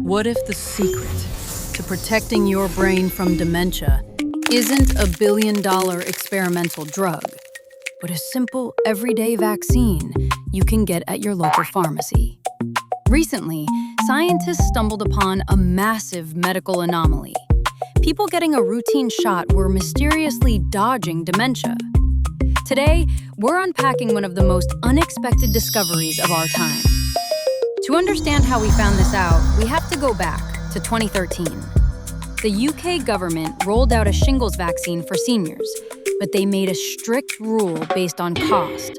What if the secret to protecting your brain from dementia isn't a billion-dollar experimental drug, but a simple, everyday vaccine you can get at your local pharmacy? Recently, scientists stumbled upon a massive medical anomaly. People getting a routine shot were mysteriously dodging dementia. Today, we're unpacking one of the most unexpected discoveries of our time. To understand how we found this out, we have to go back to 2013. The UK government rolled out a shingles vaccine for seniors, but they made a strict rule based on cost.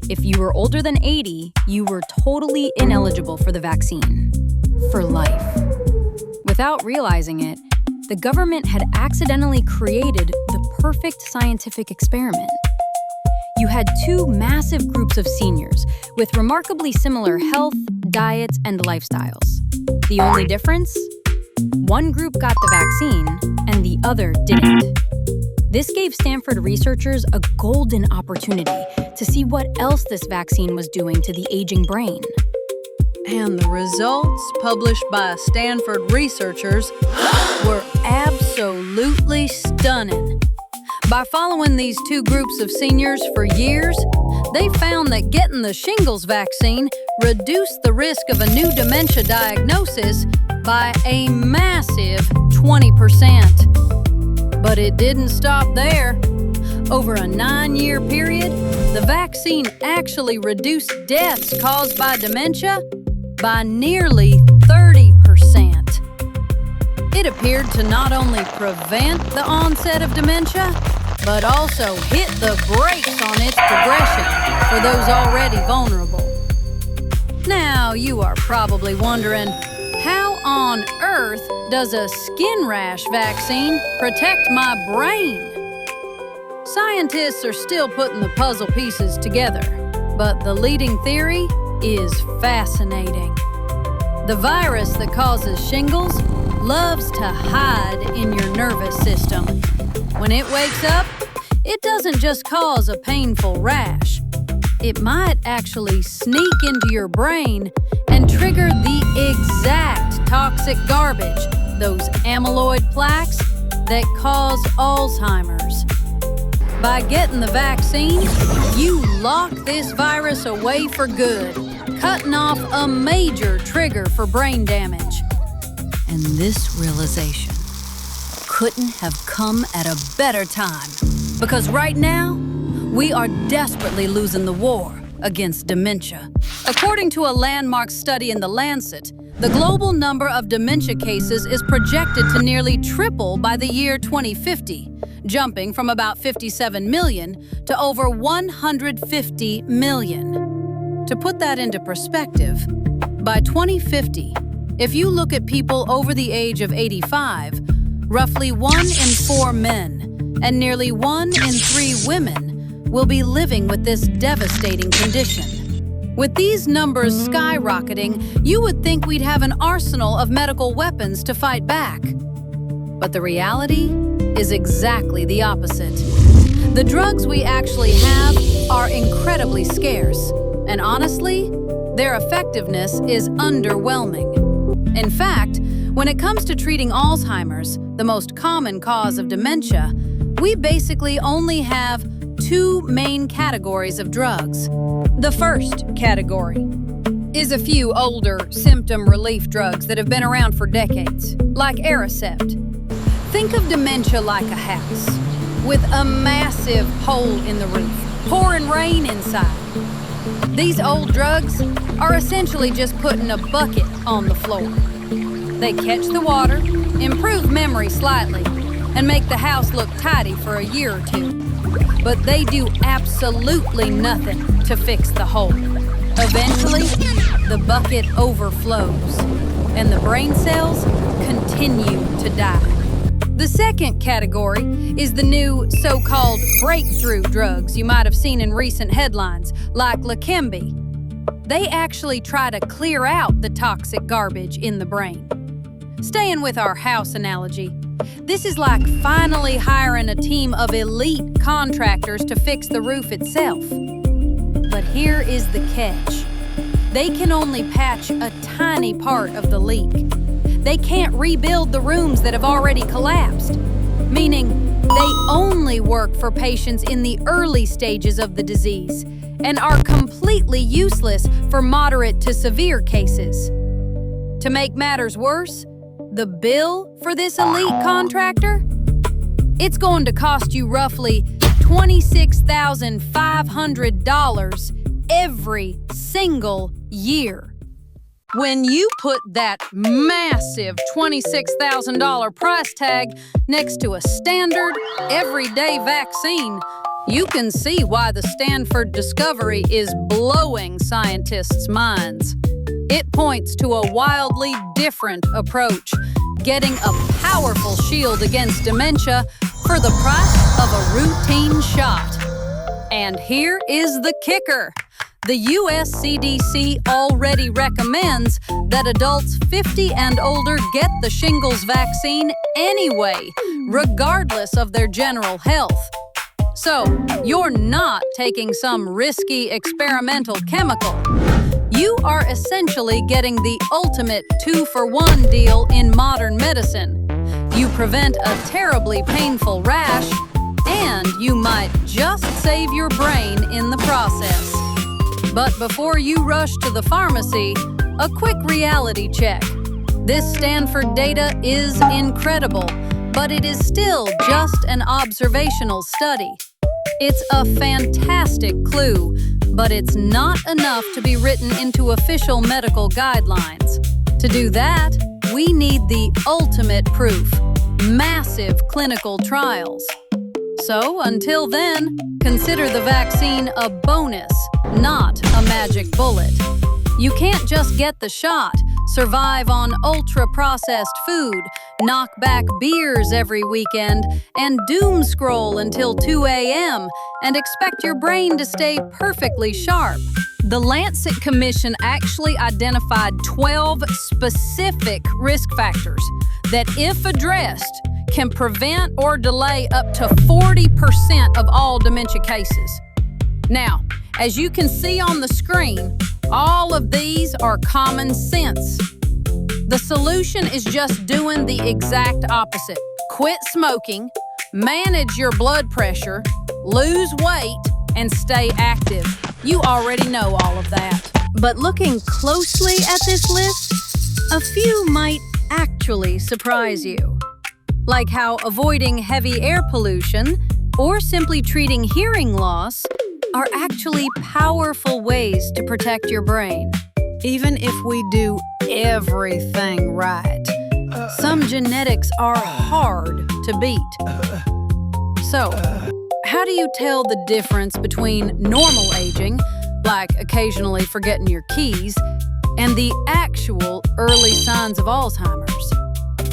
If you were older than 80, you were totally ineligible for the vaccine. For life. Without realizing it, the government had accidentally created the perfect scientific experiment. You had two massive groups of seniors with remarkably similar health, diets, and lifestyles. The only difference? One group got the vaccine and the other didn't. This gave Stanford researchers a golden opportunity to see what else this vaccine was doing to the aging brain. And the results, published by Stanford researchers, were absolutely stunning. By following these two groups of seniors for years, they found that getting the shingles vaccine reduced the risk of a new dementia diagnosis by a massive 20%. But it didn't stop there. Over a 9-year period, the vaccine actually reduced deaths caused by dementia by nearly 30%. It appeared to not only prevent the onset of dementia, but also hit the brakes on its progression for those already vulnerable. Now, you are probably wondering, how on earth does a skin rash vaccine protect my brain? Scientists are still putting the puzzle pieces together, but the leading theory is fascinating. The virus that causes shingles loves to hide in your nervous system. When it wakes up, it doesn't just cause a painful rash. It might actually sneak into your brain and trigger the exact toxic garbage, those amyloid plaques that cause Alzheimer's. By getting the vaccine, you lock this virus away for good, cutting off a major trigger for brain damage. And this realization couldn't have come at a better time, because right now, we are desperately losing the war against dementia. According to a landmark study in The Lancet, the global number of dementia cases is projected to nearly triple by the year 2050, jumping from about 57 million to over 150 million. To put that into perspective, by 2050, if you look at people over the age of 85, roughly 1 in 4 men and nearly 1 in 3 women will be living with this devastating condition. With these numbers skyrocketing, you would think we'd have an arsenal of medical weapons to fight back. But the reality is exactly the opposite. The drugs we actually have are incredibly scarce, and honestly, their effectiveness is underwhelming. In fact, when it comes to treating Alzheimer's, the most common cause of dementia, we basically only have 2 main categories of drugs. The first category is a few older symptom relief drugs that have been around for decades, like Aricept. Think of dementia like a house, with a massive hole in the roof, pouring rain inside. These old drugs are essentially just putting a bucket on the floor. They catch the water, improve memory slightly, and make the house look tidy for a year or 2. But they do absolutely nothing to fix the hole. Eventually, the bucket overflows, and the brain cells continue to die. The second category is the new so-called breakthrough drugs you might have seen in recent headlines, like Leqembi. They actually try to clear out the toxic garbage in the brain. Staying with our house analogy, this is like finally hiring a team of elite contractors to fix the roof itself. But here is the catch. They can only patch a tiny part of the leak. they can't rebuild the rooms that have already collapsed, meaning they only work for patients in the early stages of the disease and are completely useless for moderate to severe cases. To make matters worse, the bill for this elite contractor? It's going to cost you roughly $26,500 every single year. When you put that massive $26,000 price tag next to a standard, everyday vaccine, you can see why the Stanford discovery is blowing scientists' minds. It points to a wildly different approach, getting a powerful shield against dementia for the price of a routine shot. And here is the kicker. The US CDC already recommends that adults 50 and older get the shingles vaccine anyway, regardless of their general health. So, you're not taking some risky experimental chemical. You are essentially getting the ultimate 2-for-1 deal in modern medicine. You prevent a terribly painful rash, and you might just save your brain in the process. But before you rush to the pharmacy, a quick reality check. This Stanford data is incredible, but it is still just an observational study. It's a fantastic clue, but it's not enough to be written into official medical guidelines. To do that, we need the ultimate proof: massive clinical trials. So, until then, consider the vaccine a bonus, not a magic bullet. You can't just get the shot, survive on ultra-processed food, knock back beers every weekend, and doom scroll until 2 a.m. and expect your brain to stay perfectly sharp. The Lancet Commission actually identified 12 specific risk factors that, if addressed, can prevent or delay up to 40% of all dementia cases. Now, as you can see on the screen, all of these are common sense. The solution is just doing the exact opposite. Quit smoking, manage your blood pressure, lose weight, and stay active. You already know all of that. But looking closely at this list, a few might actually surprise you. Like how avoiding heavy air pollution or simply treating hearing loss are actually powerful ways to protect your brain. Even if we do everything right, some genetics are hard to beat. So, how do you tell the difference between normal aging, like occasionally forgetting your keys, and the actual early signs of Alzheimer's?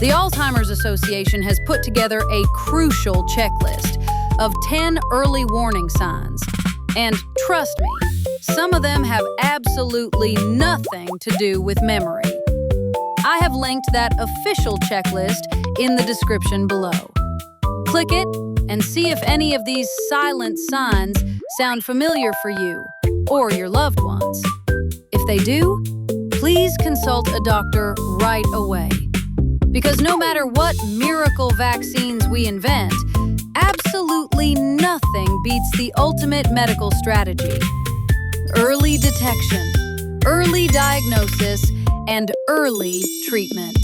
The Alzheimer's Association has put together a crucial checklist of 10 early warning signs. And trust me, some of them have absolutely nothing to do with memory. I have linked that official checklist in the description below. Click it and see if any of these silent signs sound familiar for you or your loved ones. If they do, please consult a doctor right away. Because no matter what miracle vaccines we invent, absolutely nothing beats the ultimate medical strategy: early detection, early diagnosis, and early treatment.